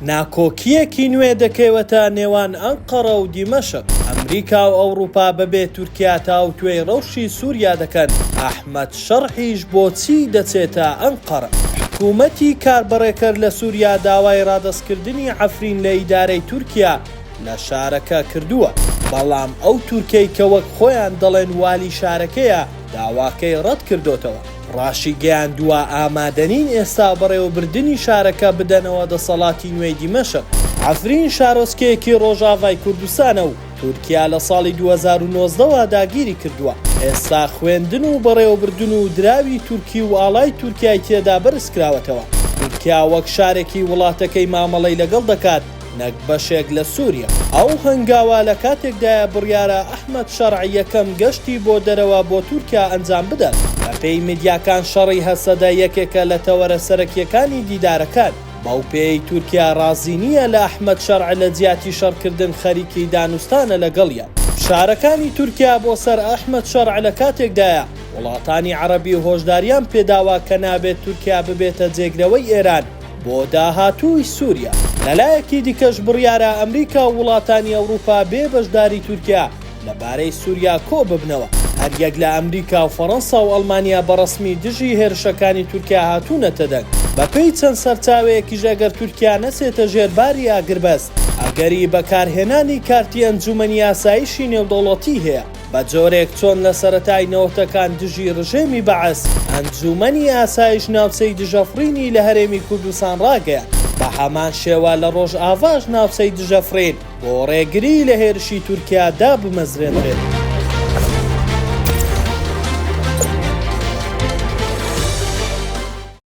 ناکۆکیەکی نوێ دەکەوێتە نێوان ئەنقەرە و دیمەشق. ئەمریکا و ئەوروپا بەبێ تورکیا تاوتوێی ڕەوشی سووریا دەکەن. ئەحمەد شەرحیش بۆچی دەچێتە ئەنقەرە. حکوومەتی کاربڕێکەر لە سووریا داوای ڕادەستکردنی عەفرین لە ئیدارەی تورکیا لە شارەکە کردووە، بەڵام ئەو تورکەی کە وەک خۆیان دەڵێن والی شارەکەیە داواکەی ڕەت کردوتەوە. ڕاشی گەیاندووە ئامادەنین ئێستا بەڕێوەبردننی شارەکە بدەنەوە دەسەڵاتی نوێی دیمەشق. عەفرین شارۆچکەیەکی ڕۆژاڤای کوردستانە و تورکیا لە ساڵی 2019ەوە داگیری کردووە. ئێستا خوێندن و بەڕێوەبردن و دراوی تورکی و ئاڵای تورکیای تێدا بەرز کراوەتەوە. تورکیا وەک شارێکی وڵاتەکەی مامەڵەی لەگەڵ دەکات نەک بەشێک لە سووریا. ئەو هەنگاوە لە کاتێکدایە بڕیارە ئەحمەد شەرعی یەکەم گەشتی بۆ دەرەوە بۆ تورکیا ئەنجام بدات. بەپێی میدیاکان شەڕی هەسەدە یەکێکە لە تەوەرە سەرەکیەکانی دیدارەکان. بەوپێی تورکیا ڕازی نییە لە ئەحمەد شەرع لە جیاتی شەڕکردن خەریکی دانوستانە لەگەڵیان. شارەکانی تورکیا بۆ سەر ئەحمەد شەرع لە کاتێکدایە وڵاتانی عەرەبی هۆشداریان پێداوا کە نابێت تورکیا ببێتە جێگرەوەی ئێران بۆ داهاتووی سووریا. لەلایەکی دیکەش بڕیارە ئەمریکا و وڵاتانی ئەوروپا بێ بەشداری تورکیا لەبارەی سووریا کۆ ببنەوە. هەریەک لە ئەمریکا و فەڕەنسا و ئەڵمانیا بەڕەسمی دژی هێرشەکانی تورکیا هاتوونەتە دەنگ. بەپێی چەند سەرچاوەیەکیش ئەگەر تورکیا نەچێتە ژێرباری ئاگربەست، ئەگەری بەکارهێنانی کارتی ئەنجومەنی ئاسایشی نێودەوڵەتی هەیە. بە جۆرێک چۆن لە سەرەتای نەوەتەکان دژی ڕژێمی بەعەس ئەنجومەنی ئاسایش ناوچەی دژەفرینی لە هەرێمی کوردستان ڕاگەیاند. بە هەمان شێوە لە ڕۆژ ئاواژ ناوچەی دژەفرین بۆ ڕێگری لە هێرشی تورکیا دابمەزرێنرێت.